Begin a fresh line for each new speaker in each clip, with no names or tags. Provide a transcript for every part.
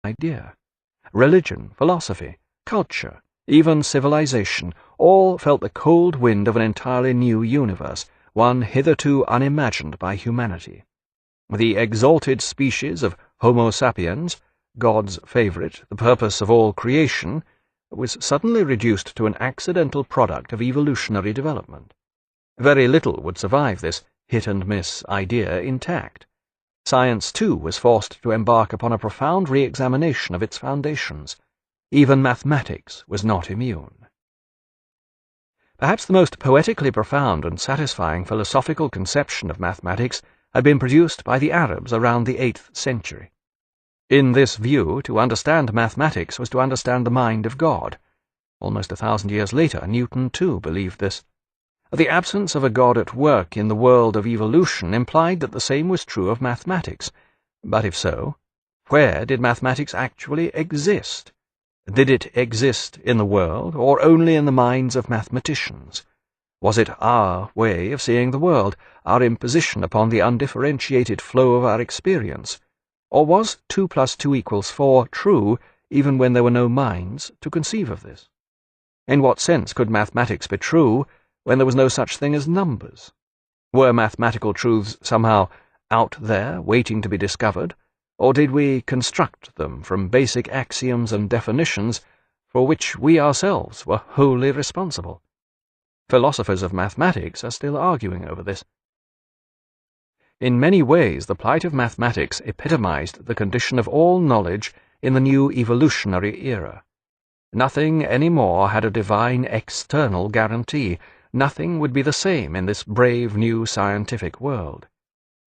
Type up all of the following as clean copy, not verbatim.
idea. Religion, philosophy, culture, even civilization, all felt the cold wind of an entirely new universe, one hitherto unimagined by humanity. The exalted species of Homo sapiens, God's favourite, the purpose of all creation, was suddenly reduced to an accidental product of evolutionary development. Very little would survive this hit-and-miss idea intact. Science, too, was forced to embark upon a profound re-examination of its foundations. Even mathematics was not immune. Perhaps the most poetically profound and satisfying philosophical conception of mathematics had been produced by the Arabs around the 8th century. In this view, to understand mathematics was to understand the mind of God. Almost 1,000 years later, Newton, too, believed this. The absence of a God at work in the world of evolution implied that the same was true of mathematics. But if so, where did mathematics actually exist? Did it exist in the world, or only in the minds of mathematicians? Was it our way of seeing the world, our imposition upon the undifferentiated flow of our experience? Or was 2 + 2 = 4 true, even when there were no minds to conceive of this? In what sense could mathematics be true when there was no such thing as numbers? Were mathematical truths somehow out there, waiting to be discovered, or did we construct them from basic axioms and definitions for which we ourselves were wholly responsible? Philosophers of mathematics are still arguing over this. In many ways, the plight of mathematics epitomized the condition of all knowledge in the new evolutionary era. Nothing any more had a divine external guarantee. Nothing would be the same in this brave new scientific world.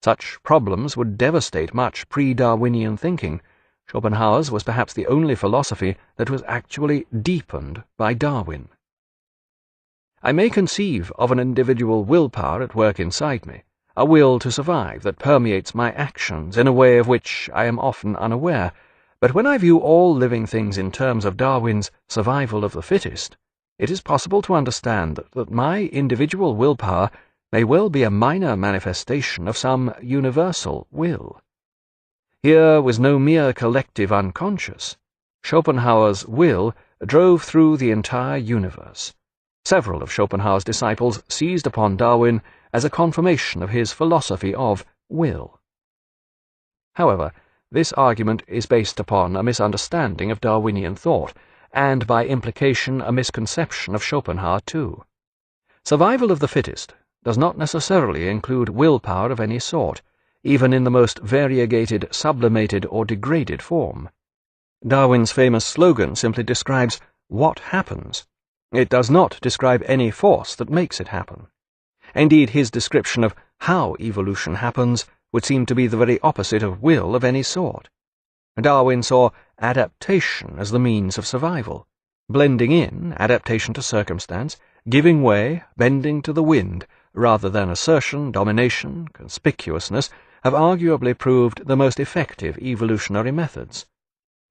Such problems would devastate much pre-Darwinian thinking. Schopenhauer's was perhaps the only philosophy that was actually deepened by Darwin. I may conceive of an individual willpower at work inside me, a will to survive that permeates my actions in a way of which I am often unaware, but when I view all living things in terms of Darwin's survival of the fittest, it is possible to understand that my individual willpower may well be a minor manifestation of some universal will. Here was no mere collective unconscious. Schopenhauer's will drove through the entire universe. Several of Schopenhauer's disciples seized upon Darwin as a confirmation of his philosophy of will. However, this argument is based upon a misunderstanding of Darwinian thought, and by implication a misconception of Schopenhauer too. Survival of the fittest does not necessarily include willpower of any sort, even in the most variegated, sublimated, or degraded form. Darwin's famous slogan simply describes what happens. It does not describe any force that makes it happen. Indeed, his description of how evolution happens would seem to be the very opposite of will of any sort. Darwin saw adaptation as the means of survival, blending in, adaptation to circumstance, giving way, bending to the wind, rather than assertion, domination, conspicuousness, have arguably proved the most effective evolutionary methods.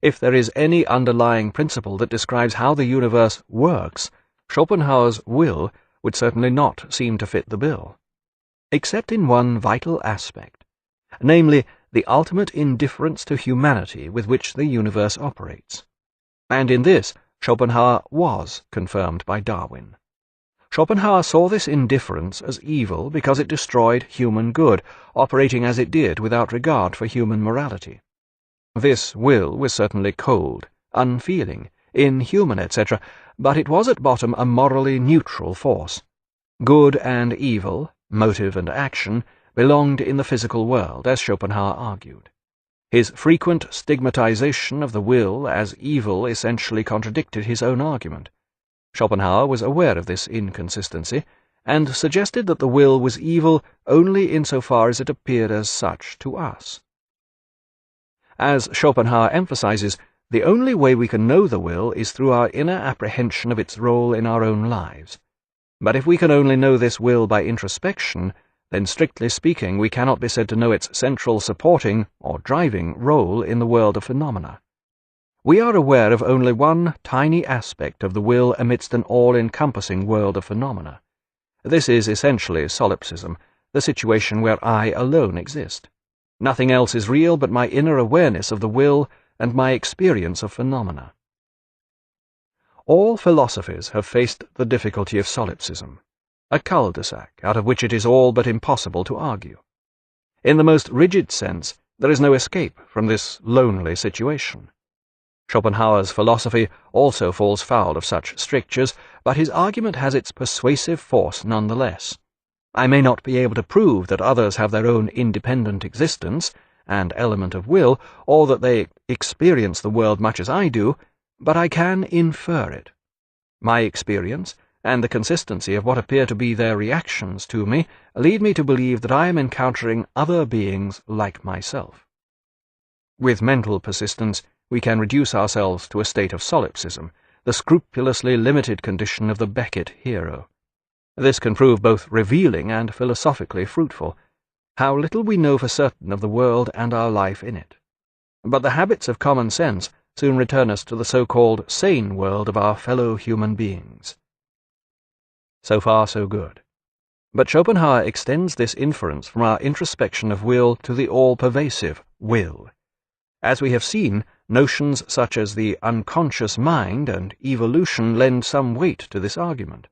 If there is any underlying principle that describes how the universe works, Schopenhauer's will would certainly not seem to fit the bill. Except in one vital aspect, namely the ultimate indifference to humanity with which the universe operates. And in this, Schopenhauer was confirmed by Darwin. Schopenhauer saw this indifference as evil because it destroyed human good, operating as it did without regard for human morality. This will was certainly cold, unfeeling, inhuman, etc., but it was at bottom a morally neutral force. Good and evil, motive and action, belonged in the physical world, as Schopenhauer argued. His frequent stigmatization of the will as evil essentially contradicted his own argument. Schopenhauer was aware of this inconsistency, and suggested that the will was evil only insofar as it appeared as such to us. As Schopenhauer emphasizes, the only way we can know the will is through our inner apprehension of its role in our own lives. But if we can only know this will by introspection, then strictly speaking we cannot be said to know its central supporting or driving role in the world of phenomena. We are aware of only one tiny aspect of the will amidst an all-encompassing world of phenomena. This is essentially solipsism, the situation where I alone exist. Nothing else is real but my inner awareness of the will and my experience of phenomena. All philosophies have faced the difficulty of solipsism, a cul-de-sac out of which it is all but impossible to argue. In the most rigid sense, there is no escape from this lonely situation. Schopenhauer's philosophy also falls foul of such strictures, but his argument has its persuasive force nonetheless. I may not be able to prove that others have their own independent existence and element of will, or that they experience the world much as I do, but I can infer it. My experience, and the consistency of what appear to be their reactions to me, lead me to believe that I am encountering other beings like myself. With mental persistence, we can reduce ourselves to a state of solipsism, the scrupulously limited condition of the Beckett hero. This can prove both revealing and philosophically fruitful. How little we know for certain of the world and our life in it. But the habits of common sense soon return us to the so-called sane world of our fellow human beings. So far, so good. But Schopenhauer extends this inference from our introspection of will to the all-pervasive will. As we have seen, notions such as the unconscious mind and evolution lend some weight to this argument.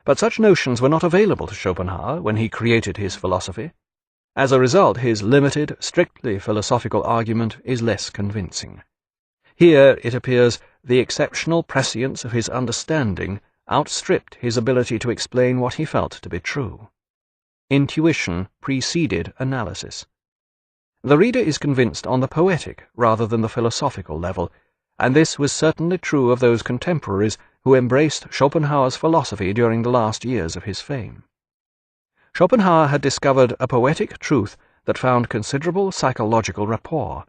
But such notions were not available to Schopenhauer when he created his philosophy. As a result, his limited, strictly philosophical argument is less convincing. Here, it appears, the exceptional prescience of his understanding outstripped his ability to explain what he felt to be true. Intuition preceded analysis. The reader is convinced on the poetic rather than the philosophical level, and this was certainly true of those contemporaries who embraced Schopenhauer's philosophy during the last years of his fame. Schopenhauer had discovered a poetic truth that found considerable psychological rapport,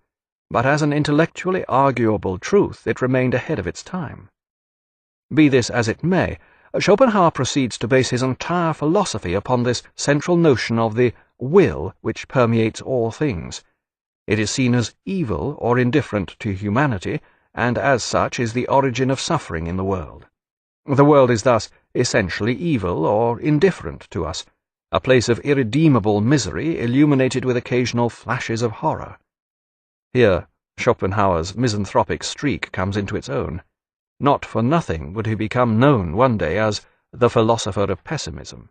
but as an intellectually arguable truth it remained ahead of its time. Be this as it may, Schopenhauer proceeds to base his entire philosophy upon this central notion of the will which permeates all things. It is seen as evil or indifferent to humanity, and as such is the origin of suffering in the world. The world is thus essentially evil or indifferent to us, a place of irredeemable misery illuminated with occasional flashes of horror. Here Schopenhauer's misanthropic streak comes into its own. Not for nothing would he become known one day as the philosopher of pessimism.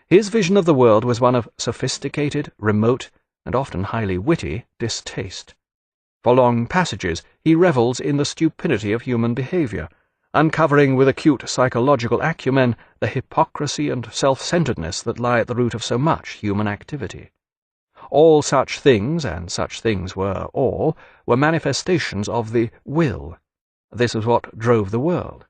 His vision of the world was one of sophisticated, remote, and often highly witty distaste. For long passages he revels in the stupidity of human behavior, uncovering with acute psychological acumen the hypocrisy and self-centeredness that lie at the root of so much human activity. All such things, and such things were all, were manifestations of the will. This was what drove the world.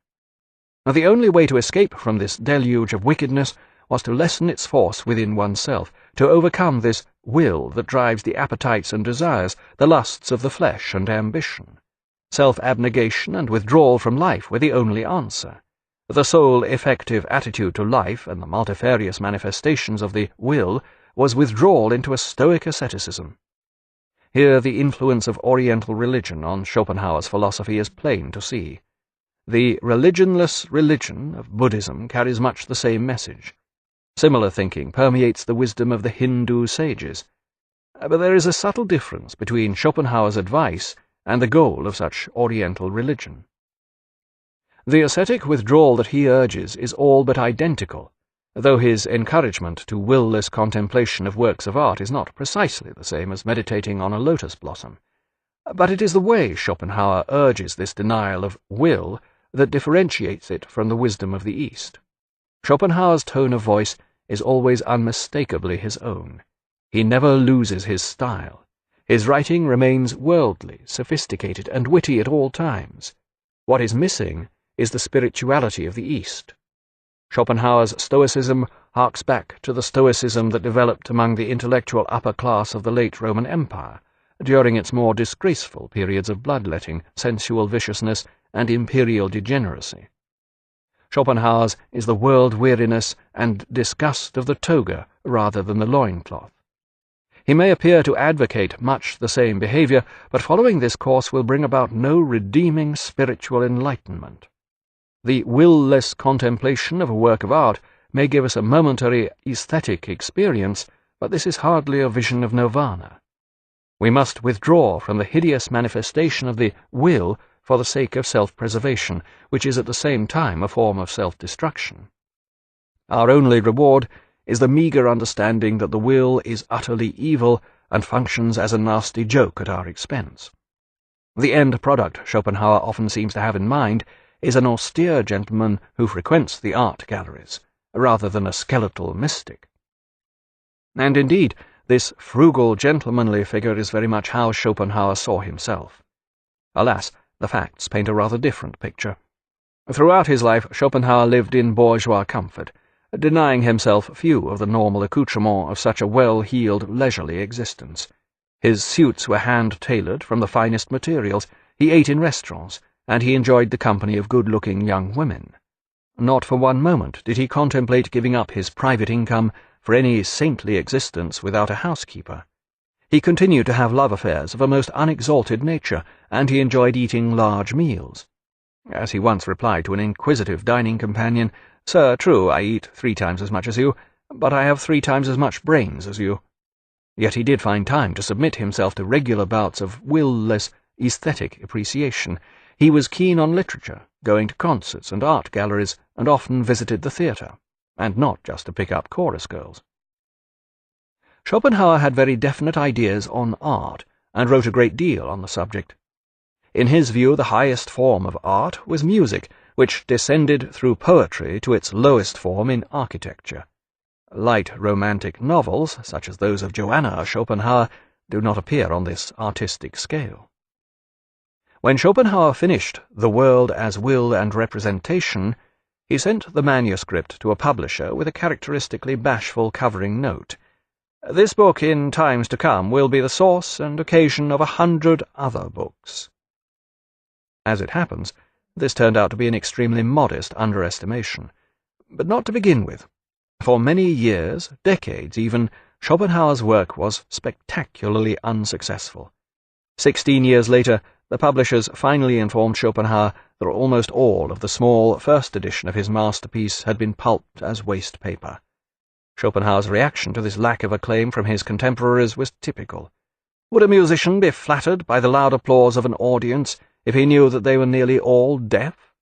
The only way to escape from this deluge of wickedness was to lessen its force within oneself, to overcome this will that drives the appetites and desires, the lusts of the flesh and ambition. Self-abnegation and withdrawal from life were the only answer. The sole effective attitude to life and the multifarious manifestations of the will was withdrawal into a stoic asceticism. Here the influence of Oriental religion on Schopenhauer's philosophy is plain to see. The religionless religion of Buddhism carries much the same message. Similar thinking permeates the wisdom of the Hindu sages. But there is a subtle difference between Schopenhauer's advice and the goal of such Oriental religion. The ascetic withdrawal that he urges is all but identical, though his encouragement to will-less contemplation of works of art is not precisely the same as meditating on a lotus blossom. But it is the way Schopenhauer urges this denial of will that differentiates it from the wisdom of the East. Schopenhauer's tone of voice is always unmistakably his own. He never loses his style. His writing remains worldly, sophisticated, and witty at all times. What is missing is the spirituality of the East. Schopenhauer's Stoicism harks back to the Stoicism that developed among the intellectual upper class of the late Roman Empire, during its more disgraceful periods of bloodletting, sensual viciousness, and imperial degeneracy. Schopenhauer's is the world-weariness and disgust of the toga rather than the loincloth. He may appear to advocate much the same behavior, but following this course will bring about no redeeming spiritual enlightenment. The will-less contemplation of a work of art may give us a momentary aesthetic experience, but this is hardly a vision of nirvana. We must withdraw from the hideous manifestation of the will for the sake of self-preservation, which is at the same time a form of self-destruction. Our only reward is the meagre understanding that the will is utterly evil and functions as a nasty joke at our expense. The end product Schopenhauer often seems to have in mind is an austere gentleman who frequents the art galleries, rather than a skeletal mystic. And indeed, this frugal, gentlemanly figure is very much how Schopenhauer saw himself. Alas, the facts paint a rather different picture. Throughout his life, Schopenhauer lived in bourgeois comfort, denying himself few of the normal accoutrements of such a well-heeled, leisurely existence. His suits were hand-tailored from the finest materials, he ate in restaurants, and he enjoyed the company of good-looking young women. Not for one moment did he contemplate giving up his private income for any saintly existence without a housekeeper. He continued to have love affairs of a most unexalted nature, and he enjoyed eating large meals. As he once replied to an inquisitive dining companion, "Sir, true, I eat 3 times as much as you, but I have 3 times as much brains as you." Yet he did find time to submit himself to regular bouts of will-less, aesthetic appreciation. He was keen on literature, going to concerts and art galleries, and often visited the theatre, and not just to pick up chorus girls. Schopenhauer had very definite ideas on art, and wrote a great deal on the subject. In his view, the highest form of art was music, which descended through poetry to its lowest form in architecture. Light romantic novels, such as those of Johanna Schopenhauer, do not appear on this artistic scale. When Schopenhauer finished The World as Will and Representation, he sent the manuscript to a publisher with a characteristically bashful covering note. "This book, in times to come, will be the source and occasion of 100 other books." As it happens, this turned out to be an extremely modest underestimation. But not to begin with. For many years, decades even, Schopenhauer's work was spectacularly unsuccessful. 16 years later, the publishers finally informed Schopenhauer that almost all of the small first edition of his masterpiece had been pulped as waste paper. Schopenhauer's reaction to this lack of acclaim from his contemporaries was typical. Would a musician be flattered by the loud applause of an audience if he knew that they were nearly all deaf?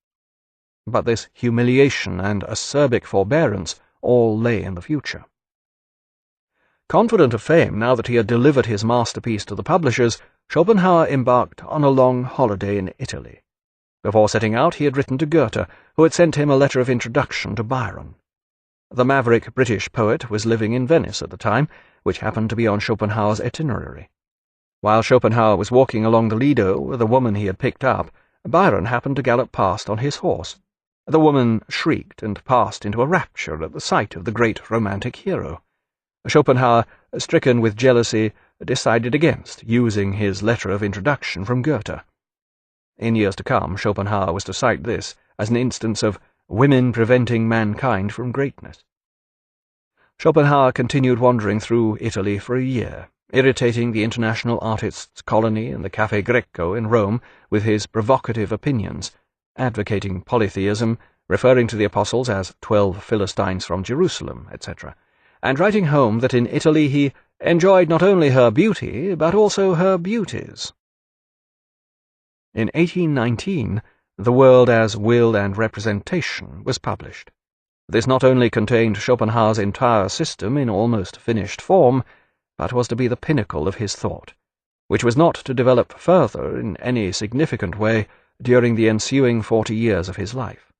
But this humiliation and acerbic forbearance all lay in the future. Confident of fame now that he had delivered his masterpiece to the publishers, Schopenhauer embarked on a long holiday in Italy. Before setting out, he had written to Goethe, who had sent him a letter of introduction to Byron. The maverick British poet was living in Venice at the time, which happened to be on Schopenhauer's itinerary. While Schopenhauer was walking along the Lido with a woman he had picked up, Byron happened to gallop past on his horse. The woman shrieked and passed into a rapture at the sight of the great romantic hero. Schopenhauer, stricken with jealousy, decided against using his letter of introduction from Goethe. In years to come, Schopenhauer was to cite this as an instance of women preventing mankind from greatness. Schopenhauer continued wandering through Italy for a year, irritating the international artists' colony and the Café Greco in Rome with his provocative opinions, advocating polytheism, referring to the apostles as 12 Philistines from Jerusalem, etc., and writing home that in Italy he enjoyed not only her beauty, but also her beauties. In 1819, The World as Will and Representation was published. This not only contained Schopenhauer's entire system in almost finished form, but was to be the pinnacle of his thought, which was not to develop further in any significant way during the ensuing 40 years of his life.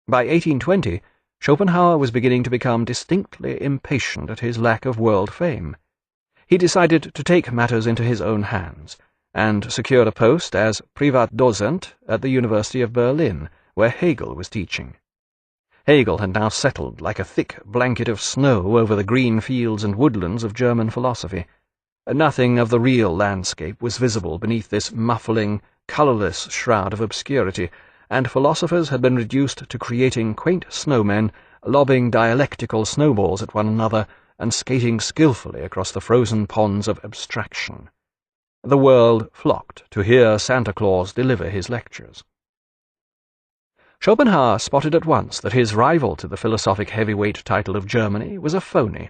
By 1820, Schopenhauer was beginning to become distinctly impatient at his lack of world fame. He decided to take matters into his own hands, and secured a post as Privatdozent at the University of Berlin, where Hegel was teaching. Hegel had now settled like a thick blanket of snow over the green fields and woodlands of German philosophy. Nothing of the real landscape was visible beneath this muffling, colourless shroud of obscurity, and philosophers had been reduced to creating quaint snowmen, lobbing dialectical snowballs at one another, and skating skilfully across the frozen ponds of abstraction. The world flocked to hear Santa Claus deliver his lectures. Schopenhauer spotted at once that his rival to the philosophic heavyweight title of Germany was a phony,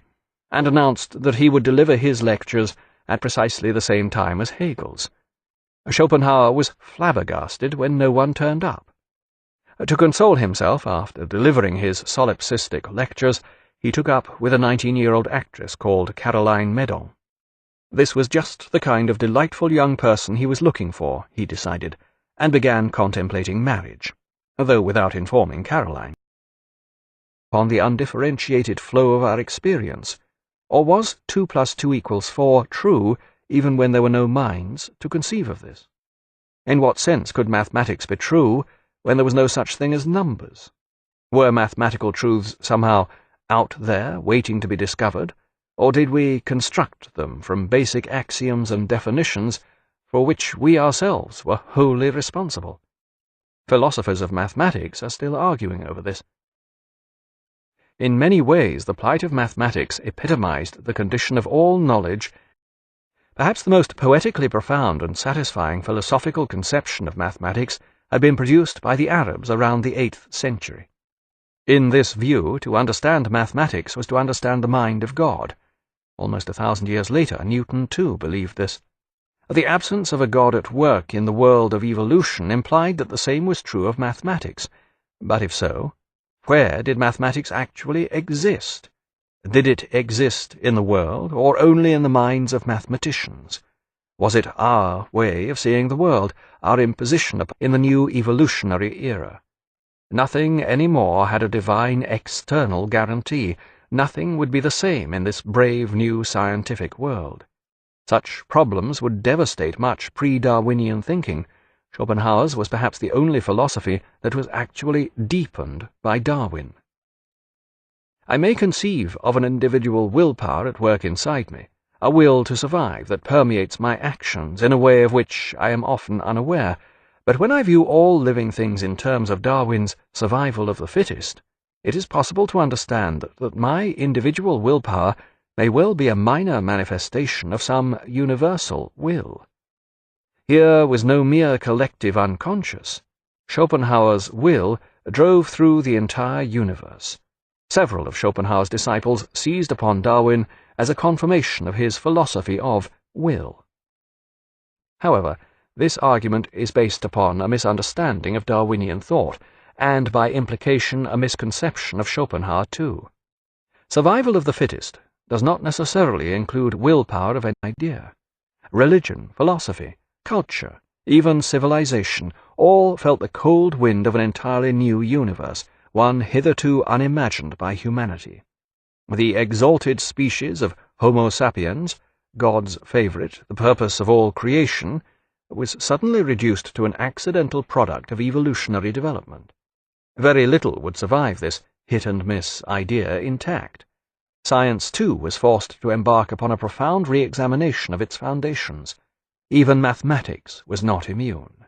and announced that he would deliver his lectures at precisely the same time as Hegel's. Schopenhauer was flabbergasted when no one turned up. To console himself after delivering his solipsistic lectures, he took up with a 19-year-old actress called Caroline Medon. This was just the kind of delightful young person he was looking for, he decided, and began contemplating marriage, though without informing Caroline. On the undifferentiated flow of our experience, or was 2 + 2 = 4 true even when there were no minds to conceive of this? In what sense could mathematics be true when there was no such thing as numbers? Were mathematical truths somehow out there waiting to be discovered, or did we construct them from basic axioms and definitions for which we ourselves were wholly responsible? Philosophers of mathematics are still arguing over this. In many ways, the plight of mathematics epitomized the condition of all knowledge. Perhaps the most poetically profound and satisfying philosophical conception of mathematics had been produced by the Arabs around the 8th century. In this view, to understand mathematics was to understand the mind of God. Almost 1,000 years later, Newton too believed this. The absence of a God at work in the world of evolution implied that the same was true of mathematics. But if so, where did mathematics actually exist? Did it exist in the world, or only in the minds of mathematicians? Was it our way of seeing the world, our imposition in the new evolutionary era? Nothing any more had a divine external guarantee. Nothing would be the same in this brave new scientific world. Such problems would devastate much pre-Darwinian thinking. Schopenhauer's was perhaps the only philosophy that was actually deepened by Darwin. I may conceive of an individual willpower at work inside me, a will to survive that permeates my actions in a way of which I am often unaware, but when I view all living things in terms of Darwin's survival of the fittest, it is possible to understand that my individual willpower may well be a minor manifestation of some universal will. Here was no mere collective unconscious. Schopenhauer's will drove through the entire universe. Several of Schopenhauer's disciples seized upon Darwin as a confirmation of his philosophy of will. However, this argument is based upon a misunderstanding of Darwinian thought, and by implication a misconception of Schopenhauer too. Survival of the fittest does not necessarily include willpower of any idea. Religion, philosophy, culture, even civilization, all felt the cold wind of an entirely new universe, one hitherto unimagined by humanity. The exalted species of Homo sapiens, God's favorite, the purpose of all creation, was suddenly reduced to an accidental product of evolutionary development. Very little would survive this hit-and-miss idea intact. Science, too, was forced to embark upon a profound re-examination of its foundations. Even mathematics was not immune.